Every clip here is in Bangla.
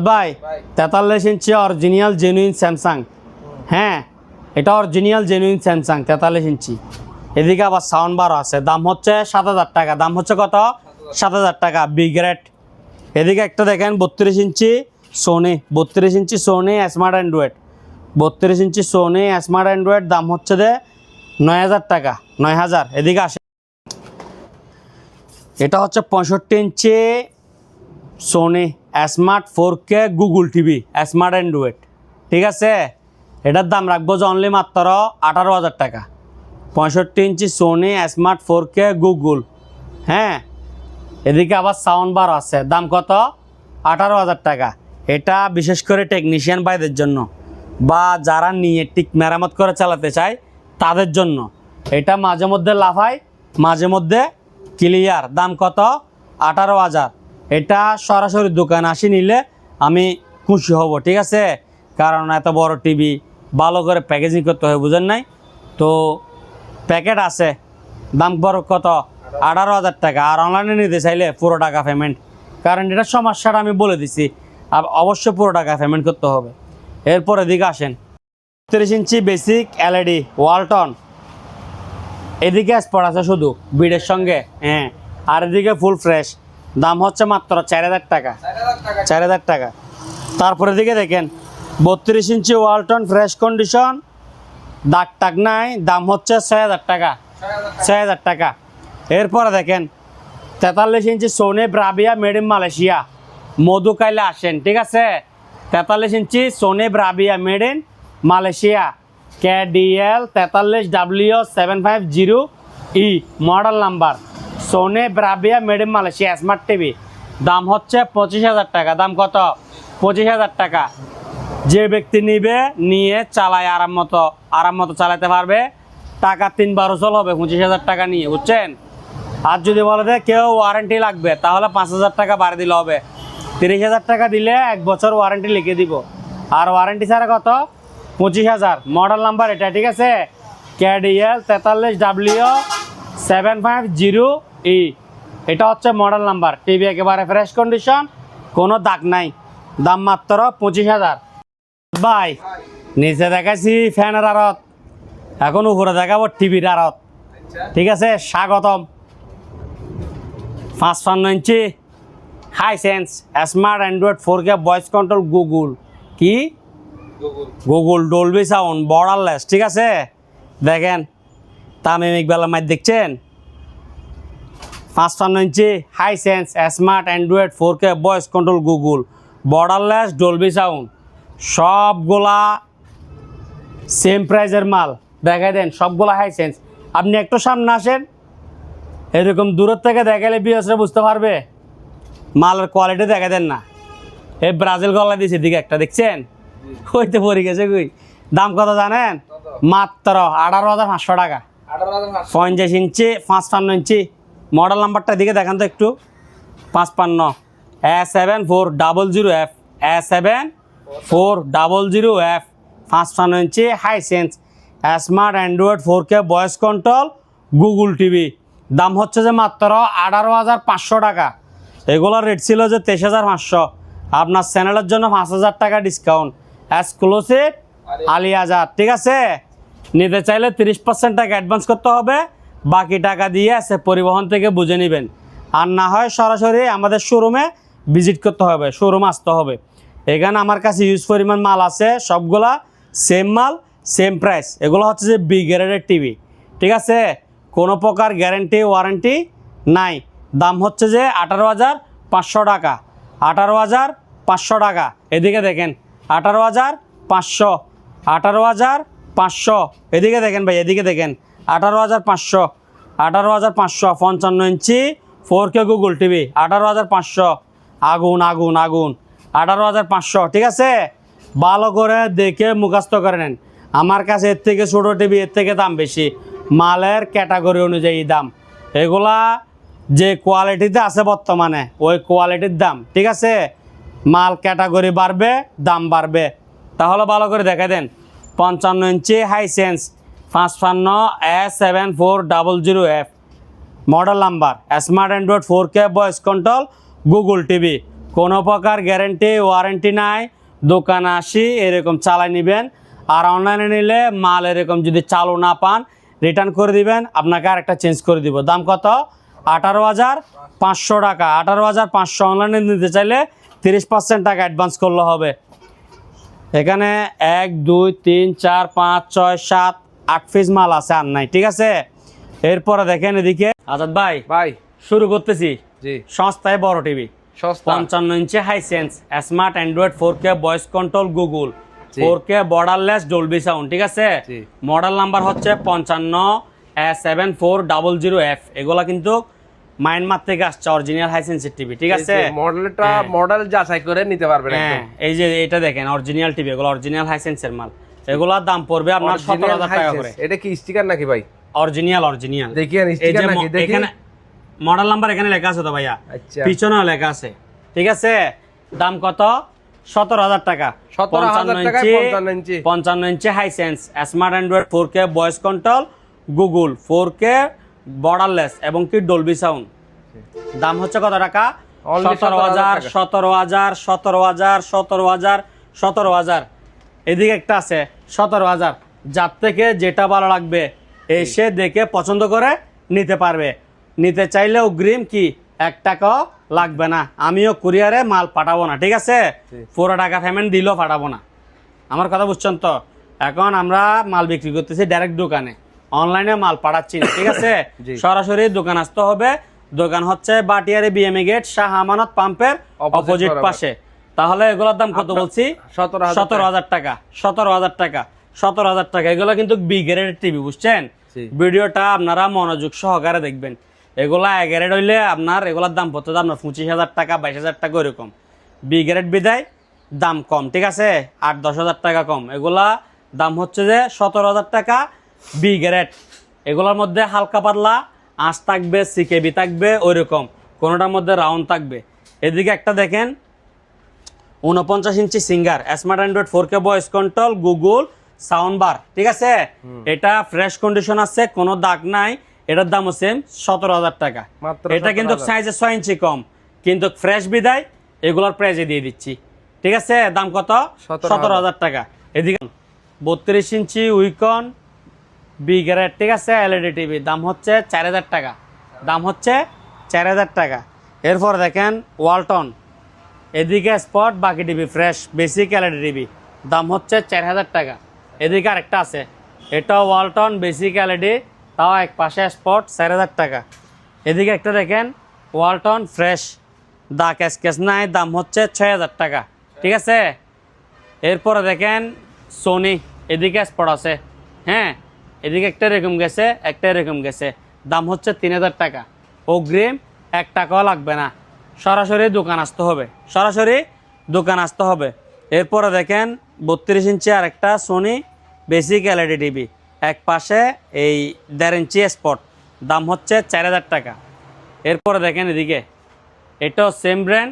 ভাই 43 ইঞ্চি অরিজিনাল জেনুইন স্যামসাং। হ্যাঁ, এটা অরিজিনাল জেনুইন স্যামসাং 43 ইঞ্চি। এদিকে আবার সাউন্ড বারও আছে, দাম হচ্ছে 7,000 টাকা। দাম হচ্ছে কত? 7,000 টাকা, বি গ্রেড। এদিকে একটা দেখেন 32 inch Sony, 32 inch Sony smart Android, 32 inch Sony smart Android, দাম হচ্ছে 9,000 টাকা, 9,000। এদিকে আসে, এটা হচ্ছে 65 inch Sony smart 4K Google TV smart Android. ঠিক আছে, এটার দাম রাখবো যে অনলি মাত্র 18,000 টাকা। 65 inch Sony smart 4K Google. হ্যাঁ, এদিকে আবার সাউন্ড বার আছে, দাম কত? 18,000 টাকা। এটা বিশেষ করে টেকনিশিয়ান ভাইদের জন্য বা যারা নিয়ে টিক মেরামত করে চালাতে চায় তাদের জন্য। এটা মাঝে মধ্যে লাফায়, মাঝে মধ্যে ক্লিয়ার। দাম কত? 18,000। এটা সরাসরি দোকানে আসি নিলে আমি খুশি হব। ঠিক আছে, কারণ এত বড় টিভি ভালো করে প্যাকেজিং করতে হয়, বুঝেন নাই তো? প্যাকেট আছে, দাম বড় কত? 18,000 টাকা। আর অনলাইনে নিতে চাইলে পুরো টাকা পেমেন্ট, কারণ এটা সমস্যাটা আমি বলে দিছি, আর অবশ্যই পুরো টাকা পেমেন্ট করতে হবে। এরপর এদিকে আসেন, 30 ইঞ্চি বেসিক এলইডি ওয়ালটন। এদিকে স্পট আছে শুধু বিডের সঙ্গে, হ্যাঁ। আর এদিকে ফুল ফ্রেশ, দাম হচ্ছে মাত্র 4,000 টাকা, 4,000 টাকা। তারপরে দিকে দেখেন 32 ইঞ্চি ওয়ালটন ফ্রেশ কন্ডিশন, দাগ টাগ নাই, দাম হচ্ছে 6,000 টাকা, 6,000 টাকা। এরপরে দেখেন 43 inch Sony Bravia made in Malaysia, মধু কাইলে আসেন। ঠিক আছে, 43 inch Sony Bravia made in Malaysia, KDL 43W750E model number, Sony Bravia made in Malaysia smart TV, দাম হচ্ছে 25,000 টাকা। দাম কত? 25,000 টাকা। যে ব্যক্তি নিবে, নিয়ে চালায় আরাম মতো চালাতে পারবে, টাকা 3 বার উসল হবে 25,000 টাকা নিয়ে, বুঝছেন? আর যদি বলে যে কেউ ওয়ারেন্টি লাগবে, তাহলে 5,000 টাকা বাড়ি দিলে হবে। 30,000 টাকা দিলে 1 বছর ওয়ারেন্টি লিখে দিব। আর ওয়ারেন্টি ছাড়া কত? 25,000। মডেল নাম্বার এটা। ঠিক আছে, KDL 43W750E, এটা হচ্ছে মডেল নাম্বার। টিভি একেবারে ফ্রেশ কন্ডিশন, কোনো দাগ নাই, দাম মাত্র 25,000। ভাই নিচে দেখাইছি ফ্যানের আড়ত, এখন উপরে দেখাবো টিভির আড়ত। ঠিক আছে, স্বাগতম। 55 inch Hisense smart Android 4K voice control Google, কি গুগল ডলবি সাউন্ড বর্ডারলেস। ঠিক আছে, দেখেন তামিম ইকবালের মাঝে দেখছেন 55 inch Hisense smart Android 4K voice control Google borderless Dolby sound, সবগুলা সেম প্রাইজের মাল। দেখাই দেন সবগুলা হাইসেন্স। আপনি একটু সামনে আসেন, এরকম দূরের থেকে দেখালে বিয়সরা বুঝতে পারবে, মালের কোয়ালিটি দেখা দেন না। এই ব্রাজিল গলা দিয়েছে দিকে একটা, দেখছেন? হইতে পড়ে গেছে কই। দাম কত জানেন? মাত্র 18,500 টাকা। 50 ইঞ্চি 55 ইঞ্চি মডেল নাম্বারটা দিকে দেখান তো একটু। 55 A7400F, A7400F, 55 inch Hisense smart Android 4K voice control Google TV, দাম হচ্ছে যে মাত্র 18,500 টাকা। এগুলোর রেট ছিল যে 23,500। আপনার চ্যানেলের জন্য 5,000 টাকা ডিসকাউন্ট, এক্সক্লুসিভ আলিয়াজাদ। ঠিক আছে, নিতে চাইলে 30% টাকা অ্যাডভান্স করতে হবে, বাকি টাকা দিয়ে আছে পরিবহন থেকে বুঝে নেবেন। আর না হয় সরাসরি আমাদের শোরুমে ভিজিট করতে হবে, শোরুমে আসতে হবে। এখানে আমার কাছে ইউজ পরিমাণ মাল আছে, সবগুলা সেম মাল, সেম প্রাইস। এগুলো হচ্ছে যে বি গ্রেডের টিভি। ঠিক আছে, কোনো প্রকার গ্যারেন্টি ওয়ারেন্টি নাই। দাম হচ্ছে যে 18,500 টাকা, 18,500 টাকা। এদিকে দেখেন 18,500, 18,500। এদিকে দেখেন ভাই, এদিকে দেখেন 18,500, 18,500। 55 ইঞ্চি 4K গুগল টিভি 18,500। আগুন আগুন আগুন, 18,500। ঠিক আছে, ভালো করে দেখে মুখস্থ করে নেন। আমার কাছে এর থেকে ছোটো টিভি, এর থেকে দাম বেশি, মালের ক্যাটাগরি অনুযায়ী দাম। এগুলা যে কোয়ালিটিতে আছে বর্তমানে, ওই কোয়ালিটির দাম। ঠিক আছে, মাল ক্যাটাগরি বাড়বে, দাম বাড়বে। তাহলে ভালো করে দেখা দেন। 55 inch Hisense 55 A7400F model number, smart Android 4K voice control Google TV, কোনো প্রকার গ্যারেন্টি ওয়ারেন্টি নাই, দোকানে আসি এরকম চালাই নেবেন। আর অনলাইনে নিলে মাল এরকম যদি চালু না পান রিটার্ন করে দিবেন, আপনাকে আরেকটা চেঞ্জ করে দিব। দাম কত? 18,500 টাকা। 18,500। অনলাইনে নিতে চাইলে 30% টাকা অ্যাডভান্স করলে হবে। এখানে 1 2 3 4 5 6 7 8 পিস মাল আছে, আর নাই। ঠিক আছে, এরপরে দেখেন এদিকে আজাদ ভাই ভাই শুরু করতেছি। জি সস্তায় বড় টিভি, সস্তা 55 inch Hisense smart Android 4K voice control Google 4K borderless Dolby sound. ঠিক আছে, জি। মডেল নাম্বার হচ্ছে 557400F। এগুলা কিন্তু মায়ানমার থেকে আসছে, অরিজিনাল হাইসেন্সের টিভি। ঠিক আছে, মডেলটা মডেল যাচাই করে নিতে পারবেন হ্যাঁ। একদম। এই যে এটা দেখেন অরিজিনাল টিভি, এগুলো অরিজিনাল হাইসেন্সের মাল। এগুলোর দাম পড়বে আপনার 17,000 টাকা করে। এটা কি স্টিকার নাকি ভাই? অরিজিনাল দেখি আর এই স্টিকার যে নাকি দেখি। এখানে মডেল নাম্বার এখানে লেখা আছে তো ভাইয়া, আচ্ছা পিছনেও লেখা আছে। ঠিক আছে, দাম কত? 17,000 টাকা। 17,000 টাকায় 55 inch 55 inch Hisense smart Android 4K voice control Google 4K borderless এবং কি ডলবি সাউন্ড। দাম হচ্ছে কত টাকা? Only 17,000 17,000 17,000 17,000 17,000। এদিকে একটা আছে 17,000। যার থেকে যেটা ভালো লাগবে এসে দেখে পছন্দ করে নিতে পারবে। নিতে চাইলে অগ্রিম কি 1 টাকাও লাগবে না, আমিও কুরিয়ারে মাল পাঠাবো না। ঠিক আছে, পুরো টাকা পেমেন্ট দিলেও পাঠাবো না। আমার কথা বুঝছেন তো? এখন আমরা মাল বিক্রি করতেছি ডাইরেক্ট দোকানে, অনলাইনে মাল পাঠাচ্ছি না। ঠিক আছে, জি। সরাসরি দোকান আসতে হবে। দোকান হচ্ছে বাটিয়ারি বিএমএ গেট, শাহ আমানত পাম্পের অপোজিট পাশে। তাহলে এগুলোর দাম কত বলছি? 17,000 টাকা। 17,000 টাকা, 17,000 টাকা। এগুলো কিন্তু বি গ্রেডের টিভি, বুঝছেন? জি। ভিডিওটা আপনারা মনোযোগ সহকারে দেখবেন। এগুলা এ গ্রেড হইলে আপনার এগুলোর দাম পড়তে আপনার 25,000 টাকা 22,000 টাকা এরকম। বি গ্রেড বিদায় দাম কম। ঠিক আছে, 8-10,000 টাকা কম। এগুলা দাম হচ্ছে যে 17,000 টাকা বি গ্রেড। এগুলোর মধ্যে হালকা পাতলা আঁশ থাকবে, সিকেবি থাকবে, ওইরকম কোনোটার মধ্যে রাউন্ড থাকবে। এদিকে একটা দেখেন 49 inch Singer smart Android 4K voice control Google sound bar. ঠিক আছে, এটা ফ্রেশ কন্ডিশন আছে, কোনো দাগ নাই। এটার দামও সেম 17,000 টাকা। মাত্র এটা কিন্তু 17,000 সাইজে 6 ইঞ্চি কম, কিন্তু ফ্রেশ বিদায় এগুলোর প্রাইজে দিয়ে দিচ্ছি। ঠিক আছে, দাম কত? 17,000 টাকা। এদিকে 32 ইঞ্চি উইকন বি গ্রেড। ঠিক আছে, এলইডি টিভি, দাম হচ্ছে 4,000 টাকা। দাম হচ্ছে 4,000 টাকা। এরপর দেখেন ওয়ালটন, এদিকে স্পট, বাকি TV fresh basic LED TV, দাম হচ্ছে 4,000 টাকা। এদিকে আরেকটা আছে, এটা ওয়ালটন বেসিক এলইডি, তাও এক পাশে স্পট, 4,000 টাকা। এদিকে একটা দেখেন ওয়ালটন ফ্রেশ, দা ক্যাশ নাই, দাম হচ্ছে 6,000 টাকা। ঠিক আছে, এরপরে দেখেন সোনি, এদিকে স্পট আছে, হ্যাঁ। এদিকে একটা এরকম গেছে, একটা এরকম গেছে, দাম হচ্ছে 3,000 টাকা। অগ্রিম 1 টাকাও লাগবে না, সরাসরি দোকান আসতে হবে, সরাসরি দোকান আসতে হবে। এরপরে দেখেন 32 ইঞ্চি আরেকটা সোনি বেসিক এলইডি টিভি, এক পাশে এই 1.5 ইঞ্চি স্পট, দাম হচ্ছে 4,000 টাকা। এরপরে দেখেন এদিকে এটাও সেম ব্র্যান্ড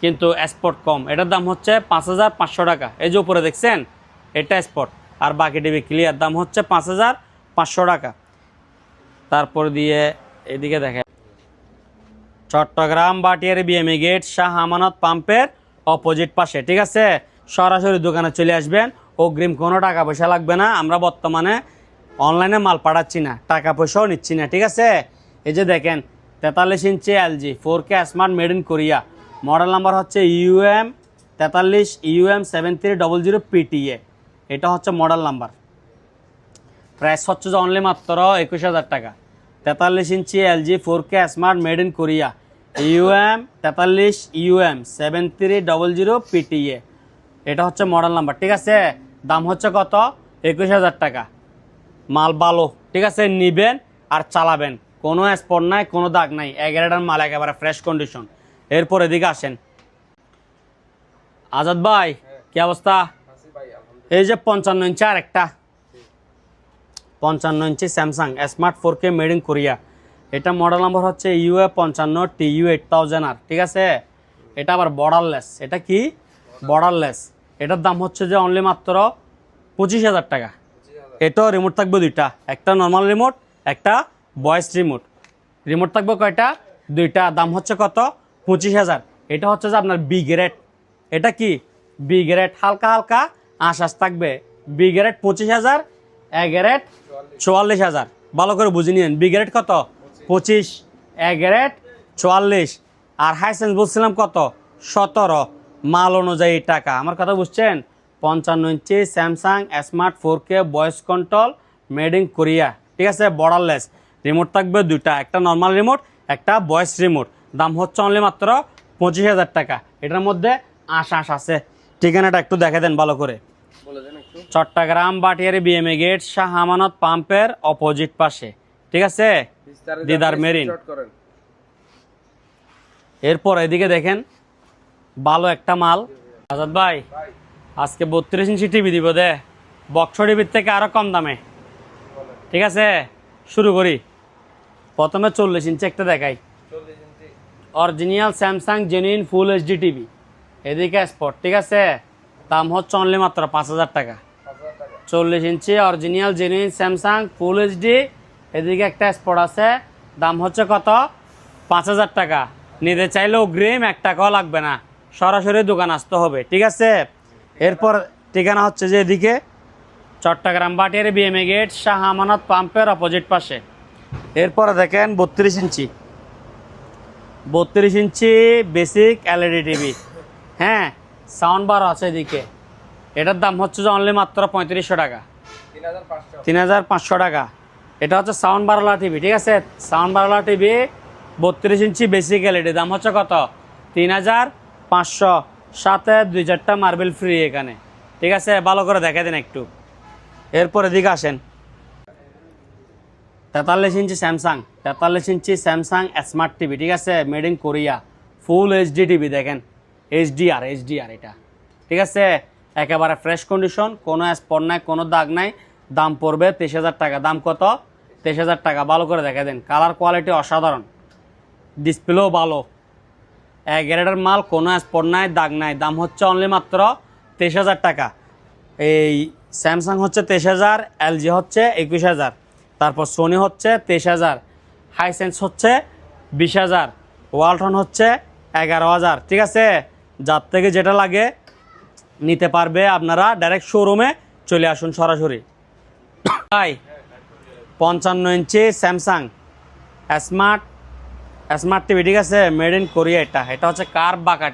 কিন্তু স্পট কম, এটার দাম হচ্ছে 5,500 টাকা। এই যে উপরে দেখছেন এটা স্পট, আর বাকি টিভি ক্লিয়ার, দাম হচ্ছে 5,500 টাকা। তারপর দিয়ে এদিকে দেখেন চট্টগ্রাম বাটিয়ারি বিএমএ গেট, শাহ আমানত পাম্পের অপোজিট পাশে। ঠিক আছে, সরাসরি দোকানে চলে আসবেন, অগ্রিম কোনো টাকা পয়সা লাগবে না। আমরা বর্তমানে অনলাইনে মাল পাঠাচ্ছি না, টাকা পয়সাও নিচ্ছি না। ঠিক আছে, এই যে দেখেন 43 inch LG 4K smart made in Korea, model number হচ্ছে UM43 PTA। এটা হচ্ছে মডেল নাম্বার। প্রাইস হচ্ছে যে অনলি মাত্র 21,000 টাকা। 43 inch LG 4K smart made in Korea, UM43 PTA। এটা হচ্ছে মডেল নাম্বার। ঠিক আছে, দাম হচ্ছে কত? 21,000 টাকা। মাল ভালো, ঠিক আছে, নিবেন আর চালাবেন, কোনো স্পট নাই, কোনো দাগ নাই, 11টার মাল একেবারে ফ্রেশ কন্ডিশন। এরপর এদিকে আসেন আজাদ ভাই, কি অবস্থা? এই যে 55 ইঞ্চি আর একটা 55 inch Samsung smart 4K made in Korea, এটা মডেল নাম্বার হচ্ছে UA55TU8000R। ঠিক আছে, এটা আবার বর্ডারলেস। এটা কি বর্ডারলেস? এটার দাম হচ্ছে যে অনলি মাত্র 25,000 টাকা। এটাও রিমোট থাকবে দুইটা, একটা নর্মাল রিমোট, একটা ভয়েস রিমোট। রিমোট থাকবে কয়টা? দুইটা। দাম হচ্ছে কত? 25,000। এটা হচ্ছে যে আপনার বি গ্রেড। এটা কি বি গ্রেড, হালকা হালকা আশ্বাস থাকবে। B grade 25,000, A grade 44,000। ভালো করে বুঝে নিন, বি গ্রেড কত 25, এ গ্রেড 44, আর হাইসেন্স বলছিলাম কত 17। মাল অনুযায়ী টাকা, আমার কথা বুঝছেন। 55 inch Samsung smart 4K voice control, made in Korea, ঠিক আছে। বর্ডারলেস রিমোট থাকবে দুইটা, একটা নর্মাল রিমোট, একটা ভয়েস রিমোট। দাম হচ্ছে অনলি মাত্র 25,000 টাকা। এটার মধ্যে আশ্বাস আছে। ঠিকানাটা একটু দেখে দেন ভালো করে। চট্টগ্রাম বাটিয়ারি বিএমএ গেট, শাহ আমানত পাম্পের অপোজিট পাশে, ঠিক আছে, দিদার মেরিন। এরপর এদিকে দেখেন ভালো একটা মাল। আজাদ ভাই আজকে 32 ইঞ্চি টিভি দিব দে, বক্স টিভির থেকে আরো কম দামে, ঠিক আছে। শুরু করি, প্রথমে 40 ইঞ্চি একটা দেখাই। Original Samsung genuine full HD TV, এদিকে স্পট, ঠিক আছে। দাম হচ্ছে অনলি মাত্র 5,000 টাকা। 40 inch original genuine Samsung full HD, এদিকে একটা স্পট আছে। দাম হচ্ছে কত 5,000 টাকা। নিতে চাইলে অগ্রিম 1 টাকাও লাগবে না, সরাসরি দোকান আসতে হবে, ঠিক আছে। এরপর ঠিকানা হচ্ছে যে এদিকে চট্টগ্রাম বাটিয়ারি বিএমএ গেট, শাহ আমানত পাম্পের অপোজিট পাশে। এরপরে দেখেন 32 ইঞ্চি, 32 ইঞ্চি বেসিক এলইডি টিভি, হ্যাঁ, সাউন্ড বার আছে এদিকে। এটার দাম হচ্ছে যে অনলি মাত্র 3500 টাকা, 3,500 টাকা। এটা হচ্ছে সাউন্ড বারওয়ালা টিভি, ঠিক আছে। সাউন্ড বারওয়ালা টিভি 32 ইঞ্চি বেসিক এলইডি, দাম হচ্ছে কত 3,500, সাথে 2-4টা মার্বেল ফ্রি এখানে, ঠিক আছে। ভালো করে দেখে দিন একটু। এরপর এদিকে আসেন 43 ইঞ্চি স্যামসাং, 43 ইঞ্চি স্যামসাং স্মার্ট টিভি, ঠিক আছে, made in Korea, full HD TV. দেখেন এইচডিআর এটা, ঠিক আছে। একেবারে ফ্রেশ কন্ডিশন, কোনো স্পট নাই, কোনো দাগ নাই। দাম পড়বে 23,000 টাকা। দাম কত 23,000 টাকা। ভালো করে দেখে দেন, কালার কোয়ালিটি অসাধারণ, ডিসপ্লেও ভালো, গ্রেডের মাল, কোনো স্পট নাই, দাগ নাই। দাম হচ্ছে অনলি মাত্র 23,000 টাকা। এই স্যামসাং হচ্ছে 23,000, এলজি হচ্ছে 21,000, তারপর সোনি হচ্ছে 23,000, হাইসেন্স হচ্ছে 20,000, ওয়ালটন হচ্ছে 11,000, ঠিক আছে। যার থেকে যেটা লাগে নিতে পারবে। আপনারা ডাইরেক্ট শোরুমে চলে আসুন সরাসরি। তাই 55 ইঞ্চি স্যামসাং স্মার্ট টিভি, ঠিক আছে, মেড ইন কোরিয়া। এটা হচ্ছে কার বাঁকা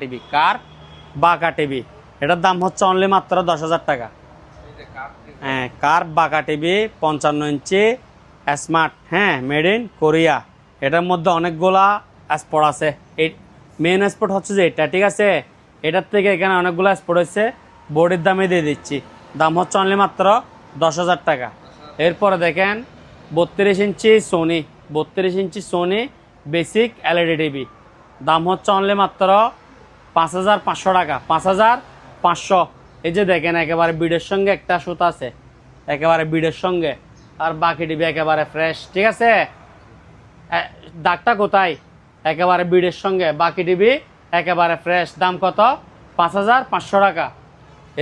টিভি। এটার দাম হচ্ছে অনলি মাত্র 10,000 টাকা। হ্যাঁ, কার বাঁকা টিভি 55 ইঞ্চি স্মার্ট, হ্যাঁ, মেড ইন কোরিয়া। এটার মধ্যে অনেকগুলা স্পট আছে। এই মেন স্পট হচ্ছে যে এটা, ঠিক আছে। এটার থেকে এখানে অনেকগুলো স্পট হচ্ছে, বোর্ডের দামে দিয়ে দিচ্ছি। দাম হচ্ছে অনলি মাত্র 10,000 টাকা। এরপরে দেখেন 32 inch Sony basic LED TV, দাম হচ্ছে অনলি মাত্র 5,500 টাকা, 5,500। এই যে দেখেন একেবারে বিডের সঙ্গে একটা সুতা আছে, একেবারে বিডের সঙ্গে, আর বাকি টিভি একেবারে ফ্রেশ, ঠিক আছে। দাগটা কোথায়, একেবারে বিডের সঙ্গে, বাকি টিভি একেবারে ফ্রেশ। দাম কত 5,500 টাকা।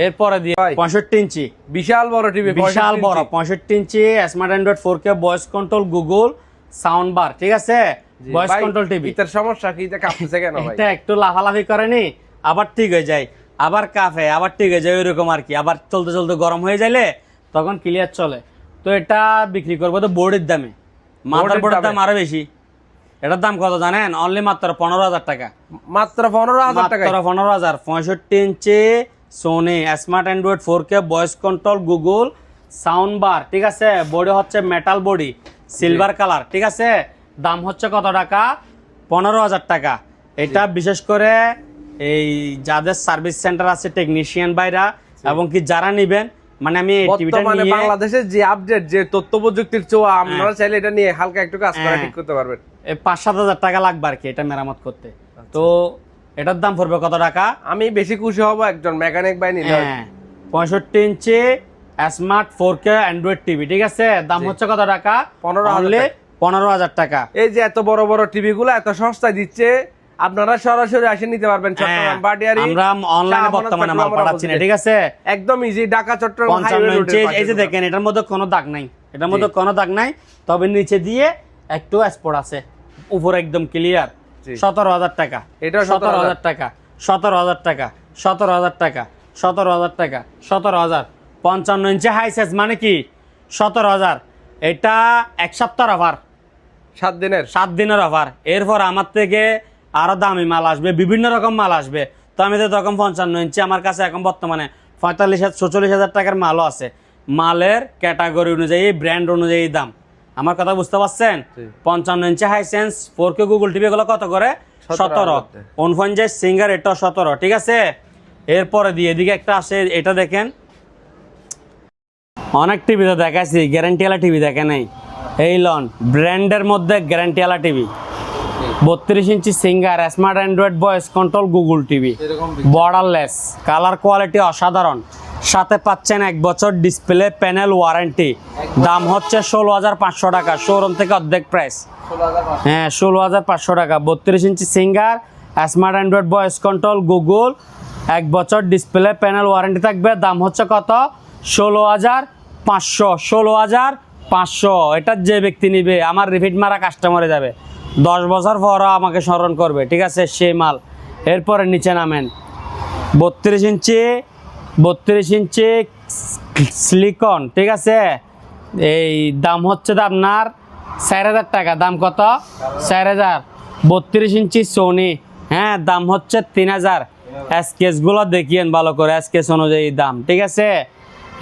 এরপরে দিয়ে 65 ইঞ্চি বিশাল বড় টিভি, বিশাল বড় 65 inch smart Android 4K voice control, Google sound bar, ঠিক আছে, ভয়েস কন্ট্রোল টিভি। এটার সমস্যা কি, এটা কাঁপছে কেন ভাই? এটা একটু লাফালাফি করেনি, আবার ঠিক হয়ে যায়, আবার কাঁপে, আবার ঠিক হয়ে যায়, ওইরকম আর কি। আবার চলতে চলতে গরম হয়ে যাইলে তখন ক্লিয়ার চলে। তো এটা বিক্রি করবো তো বোর্ডের দামে, মাদার বোর্ডের দাম আরো বেশি। এটার দাম কত জানেন, অনলি মাত্র 15,000 টাকা। মাত্র 15,000 টাকা, মাত্র 15,000। 65 inch Sony smart Android 4K voice control, Google sound bar, ঠিক আছে। বডি হচ্ছে মেটাল বডি, সিলভার কালার, ঠিক আছে। দাম হচ্ছে কত টাকা 15,000 টাকা। এটা বিশেষ করে এই যাদের সার্ভিস সেন্টার আছে, টেকনিশিয়ান ভাইরা, এবং কি যারা নিবেন, মানে আমি এই টিভিটা বর্তমানে নিয়ে বাংলাদেশের যে আপডেট, যে তথ্য প্রযুক্তির ছোঁয়া, আপনারা চাইলে এটা নিয়ে হালকা একটু কাজ করে ঠিক করতে পারবেন। 5-7 হাজার টাকা লাগবে আর কি এটা মেরামত করতে। তো এটার দাম পড়বে কত টাকা? আমি বেশি খুশি হব একজন মেকানিক ভাই নিলে। 65 inch smart 4K Android TV, ঠিক আছে। দাম হচ্ছে কত টাকা? 15,000 টাকা। এই যে এত বড় বড় টিভি গুলো এত সস্তায় দিচ্ছে, আপনারা সরাসরি এসে নিতে পারবেন। চট্টগ্রাম বাটিয়ারি, আমরা অনলাইনে বর্তমানে মাল পাঠাচ্ছি না, ঠিক আছে। একদম ইজি, ঢাকা চট্টগ্রাম 55 ইঞ্চি। এই যে দেখেন এটার মধ্যে কোনো দাগ নাই, এটার মধ্যে কোনো দাগ নাই, তবে নিচে দিয়ে একটু স্পট আছে, উপরে একদম ক্লিয়ার। জি। 17,000 টাকা, এটাও 17,000 টাকা, 17,000 টাকা, 17,000 টাকা, 17,000 টাকা, 17,000। 55 ইঞ্চি হাই সাইজ মানে কি 17,000। এটা এক সপ্তাহ অফার, 7 দিনের। 7 দিনের অফার। এরপর আমার থেকে আরো দামি মাল আসবে, বিভিন্ন রকম মাল আসবে। তো আমি তো তখন 55 ইঞ্চি আমার কাছে এখন বর্তমানে 45,000 টাকার মালও আছে। মালের ক্যাটাগরি অনুযায়ী, ব্র্যান্ড অনুযায়ী দাম। আমার কথা বুঝতে পারছেন? জি। 55 inch Hisense 4K Google TV এগুলো কত করে? 17। 1.5 সিঙ্গার এটা 17, ঠিক আছে। এরপরে দিয়ে এদিকে একটা আসে, এটা দেখেন। অনেক টিভিতে দেখাইছি, গ্যারান্টিওয়ালা টিভি দেখে নাই। এই লন ব্র্যান্ডের মধ্যে গ্যারান্টিওয়ালা TV, 32 inch Singer smart Android voice control Google TV, এরকম বর্ডারলেস, কালার কোয়ালিটি অসাধারণ, সাথে পাচ্ছেন 1 বছর ডিসপ্লে প্যানেল ওয়ারেন্টি। দাম হচ্ছে 16,500 টাকা, শোরুম থেকে অর্ধেক প্রাইস। 16,500। হ্যাঁ, 16,500 টাকা। 32 inch Singer smart Android voice control Google, 1 বছর ডিসপ্লে প্যানেল ওয়ারেন্টি থাকবে। দাম হচ্ছে কত? 16,500। 16,500। এটা যে ব্যক্তি নিবে আমার রিপিট মারা কাস্টমারে যাবে, 10 বছর পরও আমাকে স্মরণ করবে, ঠিক আছে, সেই মাল। এরপরে নিচে নামেন, 32 ইঞ্চি সিলিকন, ঠিক আছে। এই দাম হচ্ছে তো আপনার 4,000 টাকা। দাম কত? 4,000। 32 ইঞ্চি সোনি, হ্যাঁ, দাম হচ্ছে 3,000। স্কেচগুলো দেখিয়েন ভালো করে, স্কেচ অনুযায়ী দাম, ঠিক আছে।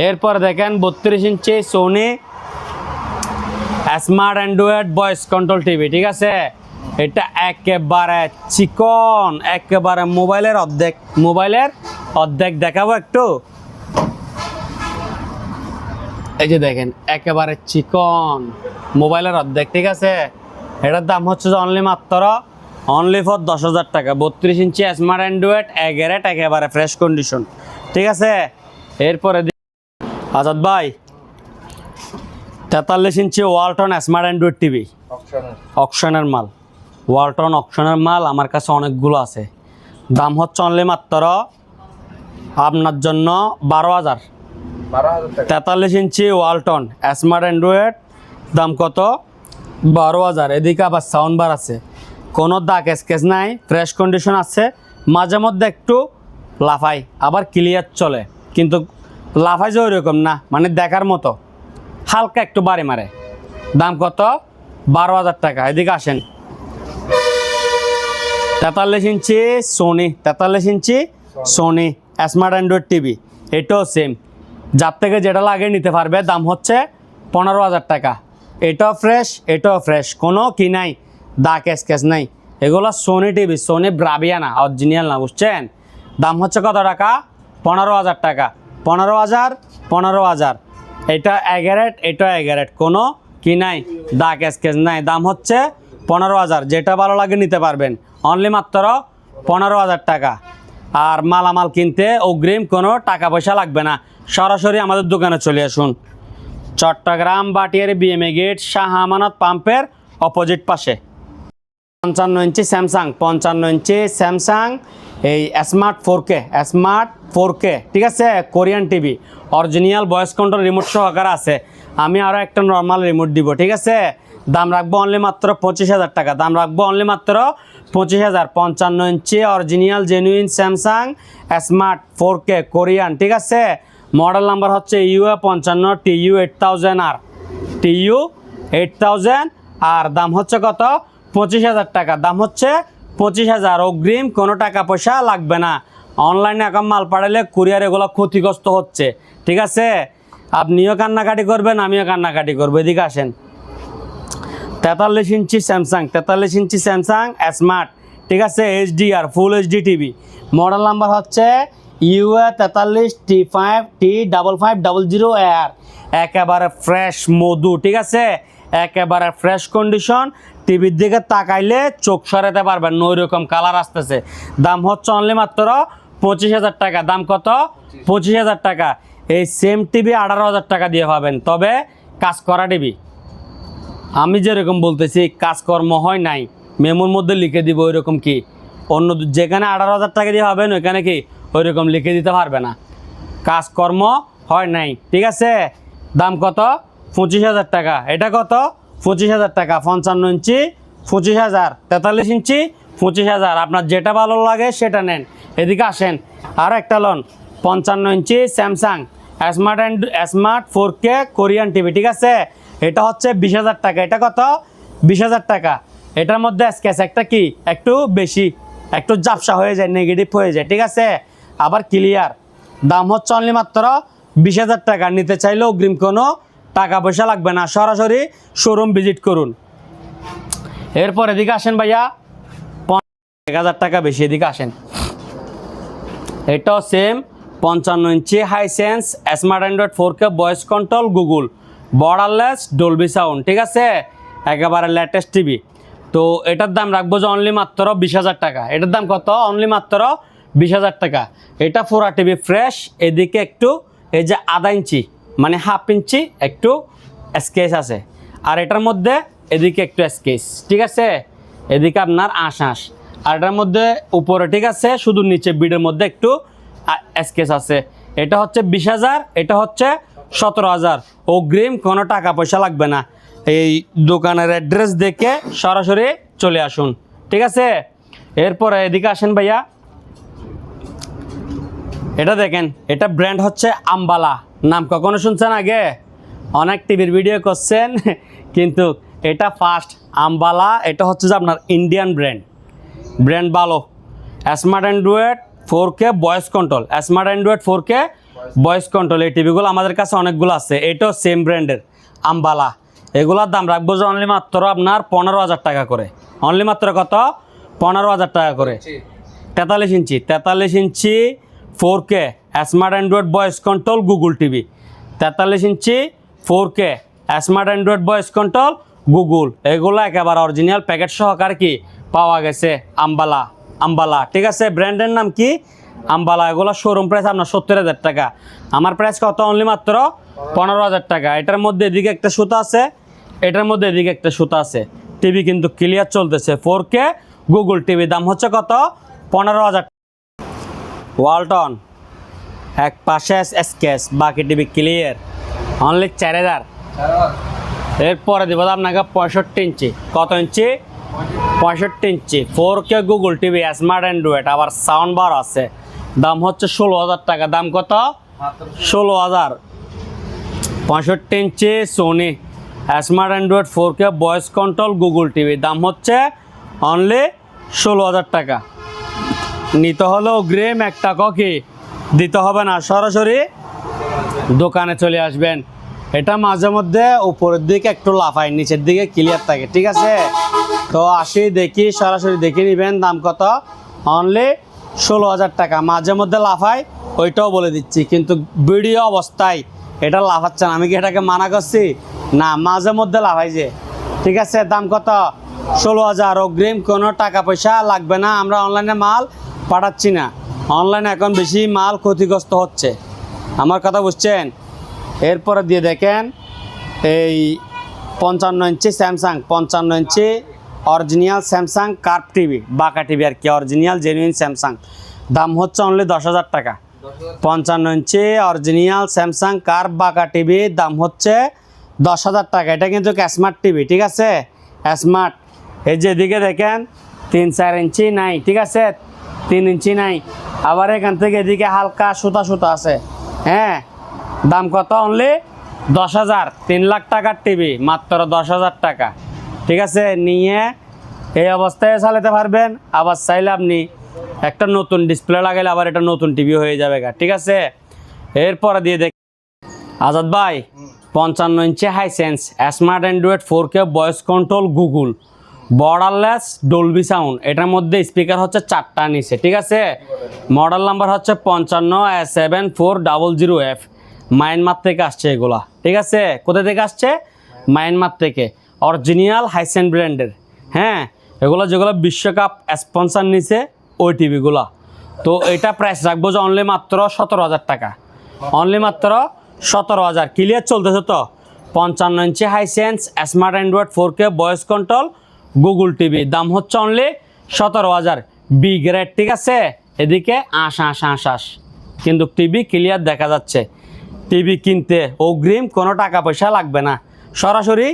এরপর দেখেন 32 inch Sony smart Android voice control TV, ঠিক আছে। এটা একেবারে চিকন, একেবারে মোবাইলের অর্ধেক দেখাবো একটু। এই যে দেখেন, একেবারে চিকন মোবাইলের অর্ধেক, ঠিক আছে। এটার দাম হচ্ছে অনলি ফর 10,000 টাকা। 32 ইঞ্চি স্মার্ট অ্যান্ড্রয়েড এগারেট, একেবারে ফ্রেশ কন্ডিশন, ঠিক আছে। এরপরে আজাদ ভাই, 43 ইঞ্চি ওয়ালটন স্মার্ট অ্যান্ড্রয়েড টিভি, অকশনের মাল। ওয়ালটন অকশনের মাল আমার কাছে অনেকগুলো আছে। দাম হচ্ছে অনলি মাত্র আপনার জন্য 12,000। 43 ইঞ্চি ওয়ালটন স্মার্ট অ্যান্ড্রয়েড, দাম কত? 12,000। এদিকে আবার সাউন্ড বার আছে, কোনো দাগ স্কেচ নাই, ফ্রেশ কন্ডিশন আছে। মাঝে মধ্যে একটু লাফাই, আবার ক্লিয়ার চলে, কিন্তু লাফাই যে ওইরকম না, মানে দেখার মতো, হালকা একটু বাড়ি মারে। দাম কত? 12,000 টাকা। এদিকে আসেন, 43 inch Sony smart Android TV, এটাও সেম, যার থেকে যেটা লাগে নিতে পারবে। দাম হচ্ছে 15,000 টাকা। এটাও ফ্রেশ, কোনো কি নাই, দাগ স্কেচ নাই। এগুলো সোনি টিভি, সোনি ব্রাভিয়া না, অরিজিনাল না, বুঝছেন। দাম হচ্ছে কত টাকা? 15,000 টাকা। 15,000। এটা এগারেট, কোনো কি নাই, দাগ স্কেচ নাই। দাম হচ্ছে 15,000। যেটা ভালো লাগে নিতে পারবেন, অনলি মাত্র 15,000 টাকা। আর মালামাল কিনতে অগ্রিম কোনো টাকা পয়সা লাগবে না, সরাসরি আমাদের দোকানে চলে আসুন। চট্টগ্রাম বাটিয়ারি বিএমএ গেট, শাহ আমানত পাম্পের অপোজিট পাশে। 55 ইঞ্চি স্যামসাং এই স্মার্ট 4K, ঠিক আছে, Korean TV, original voice control remote সহকারে আছে। আমি আরও একটা নর্মাল রিমোট দিব, ঠিক আছে। দাম রাখবো অনলি মাত্র 25,000 টাকা। 55 inch original genuine Samsung smart 4K Korean, ঠিক আছে। মডেল নাম্বার হচ্ছে UA55 TU8000 আর দাম হচ্ছে কত? 25,000 টাকা। দাম হচ্ছে 25,000, অগ্রিম কোনো টাকা পয়সা লাগবে না। অনলাইনে এখন মাল পাঠালে কুরিয়ার এগুলো ক্ষতিগ্রস্ত হচ্ছে, ঠিক আছে। আপনিও কান্নাকাটি করবেন, আমিও কান্নাকাটি করবো। এদিকে আসেন, 43 ইঞ্চি স্যামসাং স্মার্ট, ঠিক আছে, HDR ফুল HD টিভি। মডেল নাম্বার হচ্ছে UA43 T5500AR, একেবারে ফ্রেশ মধু, ঠিক আছে, একেবারে ফ্রেশ কন্ডিশন। টিভির দিকে তাকাইলে চোখ সরাতে পারবেন না, ওইরকম কালার আসতেছে। দাম হচ্ছে অনলি মাত্র 25,000 টাকা। দাম কত? 25,000 টাকা। এই সেম টিভি 18,000 টাকা দিয়ে পাবেন, তবে কাজ করা টিভি। আমি যেরকম বলতেছি কাজকর্ম হয় নাই, মেমোর মধ্যে লিখে দিব ওইরকম কি, অন্য যেখানে 18,000 টাকা দিয়ে হবেন ওইখানে কি ওইরকম লিখে দিতে পারবে না, কাজকর্ম হয় নাই, ঠিক আছে। দাম কত? 25,000 টাকা। এটা কত? 25,000 টাকা। 55 ইঞ্চি 25,000, 43 ইঞ্চি 25,000। আপনার যেটা ভালো লাগে সেটা নেন। এদিকে আসেন, আর একটা লোন 55 inch Samsung smart 4K Korean TV, ঠিক আছে? এটা হচ্ছে 20,000 টাকা। এটা কত? 20,000 টাকা। এটার মধ্যে স্কেচ একটা কি একটু বেশি, একটু ঝাপসা হয়ে যায়, নেগেটিভ হয়ে যায়, ঠিক আছে? আবার ক্লিয়ার। দাম হচ্ছে অনলি মাত্র 20,000 টাকা। নিতে চাইলে অগ্রিম কোনো টাকা পয়সা লাগবে না, সরাসরি শোরুম ভিজিট করুন। এরপর এদিকে আসেন ভাইয়া, 1,000 টাকা বেশি, এদিকে আসেন। এটাও same 55 inch Hisense smart Android 4K voice control Google borderless Dolby sound, ঠিক আছে? একেবারে লেটেস্ট টিভি। তো এটার দাম রাখবো যে অনলি মাত্র 20,000 টাকা। এটার দাম কত? অনলি মাত্র 20,000 টাকা। এটা 4 টিভি ফ্রেশ। এদিকে একটু এই যে আধা ইঞ্চি মানে হাফ ইঞ্চি একটু স্কেচ আছে, আর এটার মধ্যে এদিকে একটু স্কেচ, ঠিক আছে? এদিকে আপনার আঁশ, আর এটার মধ্যে উপরে, ঠিক আছে, শুধু নিচে বিডের মধ্যে একটু স্কেচ আছে। এটা হচ্ছে 20,000, এটা হচ্ছে 17,000। অগ্রিম কোনো টাকা পয়সা লাগবে না। এই দোকানের অ্যাড্রেস দেখে সরাসরি চলে আসুন, ঠিক আছে? এরপরে এদিকে আসেন ভাইয়া, এটা দেখেন, এটা ব্র্যান্ড হচ্ছে আম্বালা। নাম কখনো শুনছেন আগে? অনেক টিভির ভিডিও করছেন কিন্তু এটা ফার্স্ট আম্বালা। এটা হচ্ছে যে আপনার ইন্ডিয়ান ব্র্যান্ড ভালো। Smart Android 4K voice control, smart Android 4K voice control, এই টিভিগুলো আমাদের কাছে অনেকগুলো আছে। এটাও সেম ব্র্যান্ডের আম্বালা। এগুলোর দাম রাখবো যে অনলি মাত্র আপনার 15,000 টাকা করে। অনলি মাত্র কত? 15,000 টাকা করে। 43 ইঞ্চি 4K smart Android voice control Google TV. 43 ইঞ্চি 4K smart Android voice control Google, এগুলো একেবারে অরিজিনাল প্যাকেট সহকারে কি পাওয়া গেছে আম্বালা, ঠিক আছে? ব্র্যান্ডের নাম কি? আম্বালা। এগুলো শোরুম প্রাইস আপনার 70,000 টাকা। আমার প্রাইস কত? অনলি মাত্র 15,000 টাকা। এটার মধ্যে এদিকে একটা সুতা আছে, এটার মধ্যে এদিকে একটা সুতা আছে। টিভি কিন্তু ক্লিয়ার চলতেছে, 4K গুগল টিভি। দাম হচ্ছে কত? 15,000। ওয়ালটন এক পাশে স্কেচ, বাকি টিভি ক্লিয়ার, অনলি 4,000। এরপরে দেবো আপনাকে 65 ইঞ্চি। কত inch? 65 inch 4K Google TV smart Android, আবার সাউন্ড বার আছে। দাম হচ্ছে 16,000 টাকা। দাম কত? 16,000। 65 inch Sony smart Android 4K voice control Google TV. দাম হচ্ছে অনলি 16,000 টাকা। নিতে হলে অগ্রিম 1 টাকা কি দিতে হবে না, সরাসরি দোকানে চলে আসবেন। এটা মাঝে মধ্যে উপরের দিকে একটু লাফায়, নিচের দিকে ক্লিয়ার থাকে, ঠিক আছে? তো আসি দেখি, সরাসরি দেখে নেবেন। দাম কত? অনলি 16,000 টাকা। মাঝে মধ্যে লাফায়, ওইটাও বলে দিচ্ছি, কিন্তু ভিডিও অবস্থায় এটা লাফাচ্ছে না। আমি কি এটাকে মানা করছি? না, মাঝে মধ্যে লাফাই যে, ঠিক আছে? দাম কত? 16,000। অগ্রিম কোনো টাকা পয়সা লাগবে না। আমরা অনলাইনে মাল পাঠাচ্ছি না, অনলাইনে এখন বেশি মাল ক্ষতিগ্রস্ত হচ্ছে, আমার কথা বুঝছেন? এরপরে দিয়ে দেখেন এই 55 inch Samsung, 55 inch original Samsung curve TV, বাঁকা টিভি আর কি, অরিজিনাল জেনুইন স্যামসাং। দাম হচ্ছে অনলি 10,000 টাকা। 55 ইঞ্চি অরিজিনাল স্যামসাং কার্ভ বাঁকা টিভি, দাম হচ্ছে 10,000 টাকা। এটা কিন্তু স্মার্ট টিভি, ঠিক আছে? স্মার্ট। এই যে এদিকে দেখেন 3-4 ইঞ্চি নাই, ঠিক আছে? 3 ইঞ্চি নাই। আবার এখান থেকে এদিকে হালকা সুতা আছে, হ্যাঁ। দাম কত? অনলি 10,000। 3 লাখ টাকার টিভি মাত্র 10,000 টাকা, ঠিক আছে? নিয়ে এই অবস্থায় চালাতে পারবেন। আবার চাইলে আপনি একটা নতুন ডিসপ্লে লাগাইলে আবার এটা নতুন টিভি হয়ে যাবে, ঠিক আছে? এরপরে দিয়ে দেখ আজাদ ভাই, 55 inch Hisense smart Android 4K voice control Google borderless Dolby sound. এটার মধ্যে স্পিকার হচ্ছে 4টা নিচে, ঠিক আছে? মডেল নাম্বার হচ্ছে 55S7400F। মায়ানমার থেকে আসছে এগুলা, ঠিক আছে? কোথা থেকে আসছে? মায়ানমার থেকে। অরিজিনাল হাইসেন্স ব্র্যান্ডের, হ্যাঁ। এগুলো যেগুলো বিশ্বকাপ স্পন্সর নিছে ওই টিভিগুলো। তো এটা প্রাইস রাখবো যে অনলি মাত্র 17,000 টাকা। অনলি মাত্র 17,000। ক্লিয়ার চলতেছে তো? 55 inch Hisense smart Android 4K voice control Google TV. দাম হচ্ছে অনলি 17,000। বি গ্রেড, ঠিক আছে? এদিকে আশ কিন্তু টিভি ক্লিয়ার দেখা যাচ্ছে। টিভি কিনতে অগ্রিম কোনো টাকা পয়সা লাগবে না, সরাসরি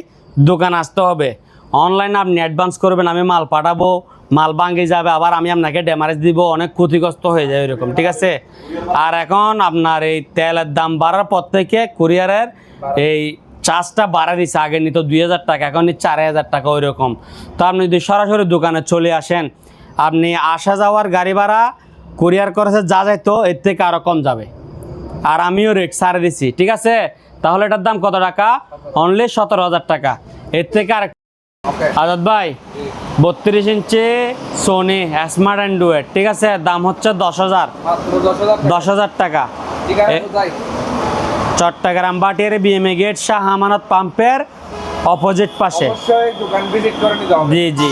দোকান আসতে হবে। অনলাইনে আপনি অ্যাডভান্স করবেন, আমি মাল পাঠাবো, মাল ভাঙে যাবে, আবার আমি আপনাকে ড্যামারেজ দিব, অনেক ক্ষতিগ্রস্ত হয়ে যায় এরকম, ঠিক আছে। আর এখন আপনার এই তেলের দাম বাড়ার পর থেকে কুরিয়ারের এই চার্জটা বাড়া দিচ্ছে। আগে নিত 2000 টাকা, এখন নিচ্ছে 4000 টাকা ওই রকম। তো আপনি যদি সরাসরি দোকানে চলে আসেন, আপনি আসা যাওয়ার গাড়ি ভাড়া কুরিয়ার করেছে যা যাইতো এর থেকে আরও কম যাবে। আর আমিও রেট ছাড়ে দিছি, ঠিক আছে। তাহলে এটার দাম কত টাকা? অনলি 17,000 টাকা। এর থেকে আর আজাদ ভাই 32 ইঞ্চি সোনি স্মার্ট অ্যান্ড্রয়েড, ঠিক আছে, দাম হচ্ছে 10,000 10,000 টাকা। চট্টগ্রাম বাটিয়ারে বিএমএ গেট শাহ আমানত পাম্পের অপোজিট পাশে। জি জি,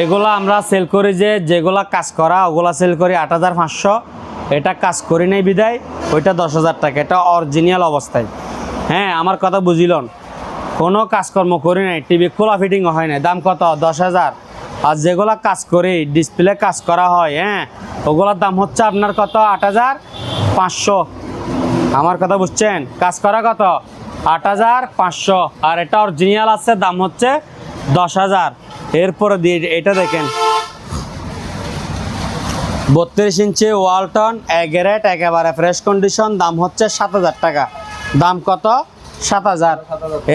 এগুলো আমরা সেল করি, যেগুলা কাজ করা ওগুলা সেল করি 8,500। এটা কাজ করি নাই বিদায় ওইটা 10,000 টাকা, এটা অরিজিনাল অবস্থায়। হ্যাঁ, আমার কথা বুঝিলন, কোনো কাজকর্ম করি নাই, টিভি খোলা ফিটিংও হয় নাই। দাম কত? 10,000। আর যেগুলা কাজ করি ডিসপ্লে কাজ করা হয়, হ্যাঁ, ওগুলোর দাম হচ্ছে আপনার কত? 8,500। আমার কথা বুঝছেন? কাজ করা কত? 8,500। আর এটা অরিজিনাল আছে, দাম হচ্ছে 10,000। এরপরে দিয়ে এটা দেখেন 32 ইঞ্চি ওয়ালটন এগ্যারেট, একেবারে ফ্রেশ কন্ডিশন, দাম হচ্ছে 7,000 টাকা। দাম কত? 7,000।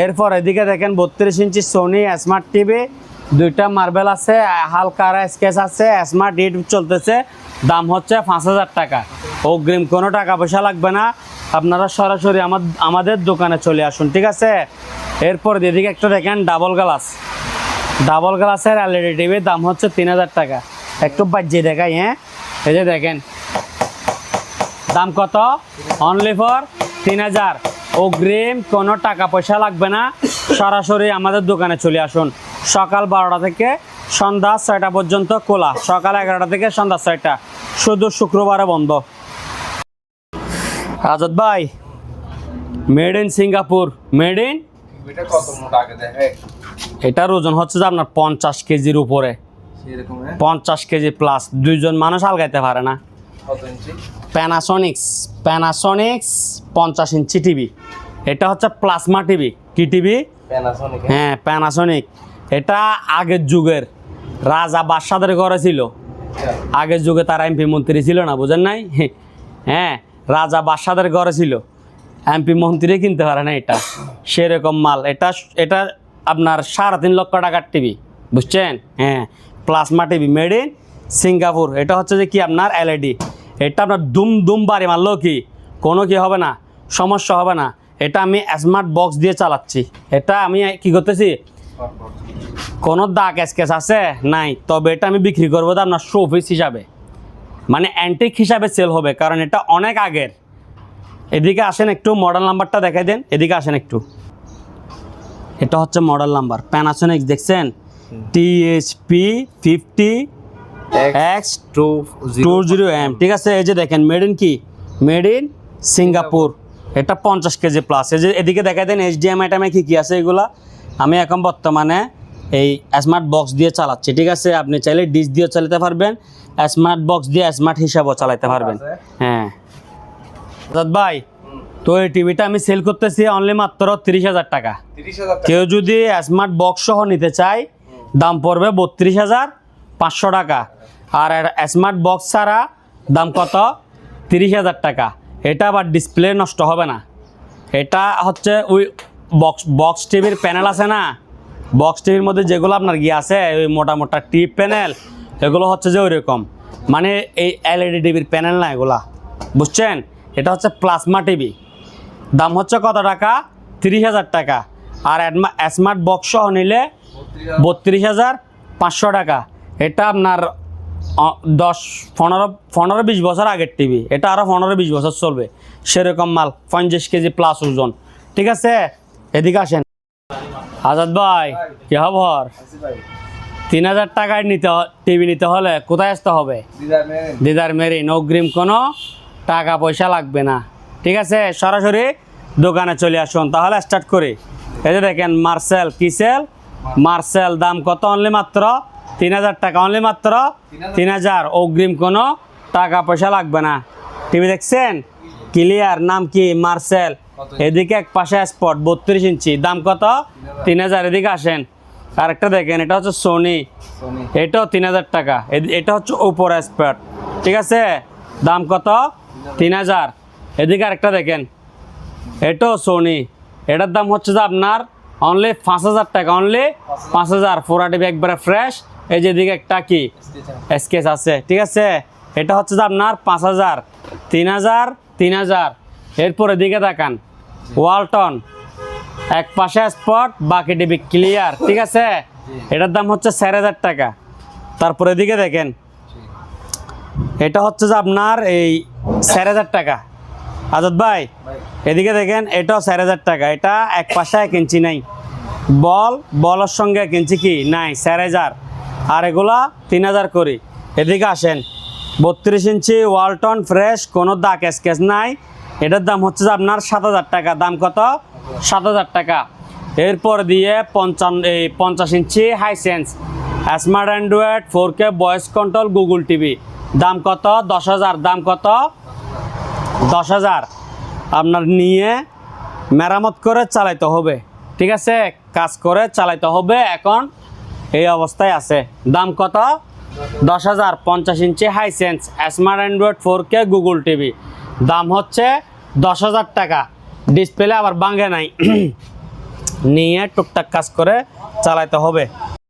এরপর এদিকে দেখেন 32 ইঞ্চি সোনি স্মার্ট টিভি, দুইটা মার্বেল আছে, হালকা স্কেচ আছে, স্মার্ট হিট চলতেছে, দাম হচ্ছে 5,000 টাকা। অগ্রিম কোনো টাকা পয়সা লাগবে না, আপনারা সরাসরি আমাদের দোকানে চলে আসুন, ঠিক আছে। এরপর এদিকে একটা দেখেন ডাবল গ্লাসের এলইডি টিভির দাম হচ্ছে 3,000 টাকা। একটু বাজিয়ে দেখাই, হ্যাঁ, এই যে দেখেন দাম কত? Only for 3,000। অগ্রিম কোনো টাকা পয়সা লাগবে না, সরাসরি আমাদের দোকানে চলে আসুন। সকাল 12টা থেকে সন্ধ্যা 6টা পর্যন্ত খোলা, সকাল 11টা থেকে সন্ধ্যা 6টা, শুধু শুক্রবারে বন্ধ। আজাদ ভাই, made in Singapore, made in, এটার ওজন হচ্ছে যে আপনার 50 কেজির উপরে, 50 কেজি প্লাস। দুইজন মানুষ আলগাইতে পারে না। প্যানাসোনিক্স 50 ইঞ্চি টিভি। এটা হচ্ছে প্লাজমা টিভি। কি টিভি? হ্যাঁ, প্যানাসোনিক। এটা আগের যুগের রাজা বাদশাদের ঘরে ছিল। আগের যুগে তারা এমপি মন্ত্রী ছিল না, বুঝেন নাই? হ্যাঁ, রাজা বাদশাদের ঘরে ছিল, এমপি মন্ত্রী কিনতে পারে না এটা, সেরকম মাল। এটা আপনার 3.5 লক্ষ টাকার টিভি, বুঝছেন? হ্যাঁ, plasma TV, made in Singapore. এটা হচ্ছে যে কি আপনার এলইডি। এটা আপনার দুম বাড়ি মারলেও কি কোনো কি হবে না, সমস্যা হবে না। এটা আমি স্মার্ট বক্স দিয়ে চালাচ্ছি। এটা আমি কি করতেছি, কোনো দাগ স্কেচ আছে নাই, তবে এটা আমি বিক্রি করবো তো আপনার শোপিস হিসাবে, মানে অ্যান্টিক হিসাবে সেল হবে, কারণ এটা অনেক আগের। এদিকে আসেন একটু, মডেল নাম্বারটা দেখাই দেন, এদিকে আসেন একটু। এটা হচ্ছে মডেল নাম্বার প্যানাসোনিক, দেখছেন? THP 50X20M, ঠিক আছে। এই যে দেখেন মেড ইন কি, মেড ইন সিঙ্গাপুর। এটা 50 কেজি প্লাস। এই যে এদিকে দেখাই দেন HDMI টাইমে কি আছে এগুলা। আমি এখন বর্তমানে এই স্মার্ট বক্স দিয়ে চালাচ্ছি, ঠিক আছে। আপনি চাইলে ডিশ দিয়েও চালাতে পারবেন, স্মার্ট বক্স দিয়ে স্মার্ট হিসাবেও চালাতে পারবেন। হ্যাঁ ভাই, তো এই টিভিটা আমি সেল করতেছি অনলি মাত্র 30,000 টাকা। কেউ যদি স্মার্ট বক্স সহ নিতে চায়, দাম পড়বে 32,500 টাকা। আর স্মার্ট বক্স ছাড়া দাম কত? 30,000 টাকা। এটা আবার ডিসপ্লে নষ্ট হবে না। এটা হচ্ছে ওই বক্স টিভির প্যানেল আছে না, বক্স টিভির মধ্যে যেগুলো আপনার গিয়ে আছে ওই মোটা টিপ প্যানেল, এগুলো হচ্ছে যে ওই রকম, মানে এই এলইডি টিভির প্যানেল না এগুলা, বুঝছেন? এটা হচ্ছে প্লাজমা টিভি। দাম হচ্ছে কত টাকা? 30,000 টাকা। আর স্মার্ট বক্স সহ নিলে 32,500 টাকা। এটা আপনার 15-20 বছর আগের টিভি, এটা আরও 15-20 বছর চলবে, সেরকম মাল। 50 কেজি প্লাস ওজন, ঠিক আছে। এদিকে আসেন আজাদ ভাই, কি খবর? 3,000 টাকায় টিভি নিতে হলে কোথায় আসতে হবে? দিদার মেরিন। অগ্রিম কোনো টাকা পয়সা লাগবে না, ঠিক আছে। সরাসরি দোকানে চলে আসুন। তাহলে স্টার্ট করি। এই যে দেখেন মার্সেল, কিসেল মার্সেল, দাম কত? অনলি মাত্র 3,000 টাকা। অনলি মাত্র 3,000। অগ্রিম কোনো টাকা পয়সা লাগবে না। টিভি দেখছেন ক্লিয়ার, নাম কি? মার্সেল। এদিকে এক পাশে স্পট 32 ইঞ্চি, দাম কত? 3,000। এদিকে আসেন, আরেকটা দেখেন, এটা হচ্ছে সোনি, এটাও 3000 টাকা। এটা হচ্ছে ওপোর এক্সপার্ট, ঠিক আছে, দাম কত? 3000। এদিকে আরেকটা দেখেন, এটাও সোনি, এটার দাম হচ্ছে যে আপনার অনলি 5000 টাকা, অনলি 5000। 4 টিভি একবারে ফ্রেশ। এই যে এদিকে একটা কি স্কেচ আছে, ঠিক আছে, এটা হচ্ছে যে আপনার 5000, 3000, 3000। এরপর এদিকে দেখান, ওয়ালটন, এক পাশে স্পট, বাকি টিভি ক্লিয়ার, ঠিক আছে, এটার দাম হচ্ছে 4000 টাকা। তারপর এদিকে দেখেন, এটা হচ্ছে যে আপনার এই 4000 টাকা। আজাদ ভাই এদিকে দেখেন, এটাও 4000 টাকা। এটা এক পাশে 1 ইঞ্চি নাই, বলের সঙ্গে 1 ইঞ্চি কি নাই, 4000। আর এগুলা 3000 করি। এদিকে আসেন, 32 ইঞ্চি ওয়ালটন ফ্রেশ, কোনো দাগ স্কেচ নাই, এটার দাম হচ্ছে যে আপনার 7000 টাকা। দাম কত? 7000 টাকা। এরপর দিয়ে 50 inch Hisense smart Android 4K voice control Google TV, দাম কত? 10,000। দাম কত? 10,000। আপনার নিয়ে মেরামত করে চালাইতে হবে, ঠিক আছে, কাজ করে চালাইতে হবে। এখন এই অবস্থায় আছে। দাম কত? 10,000। 50 inch Hisense smart Android 4K Google TV, দাম হচ্ছে 10,000 টাকা। ডিসপ্লে আবার ভাঙে নাই, নিয়ে টুকটাক কাজ করে চালাইতে হবে।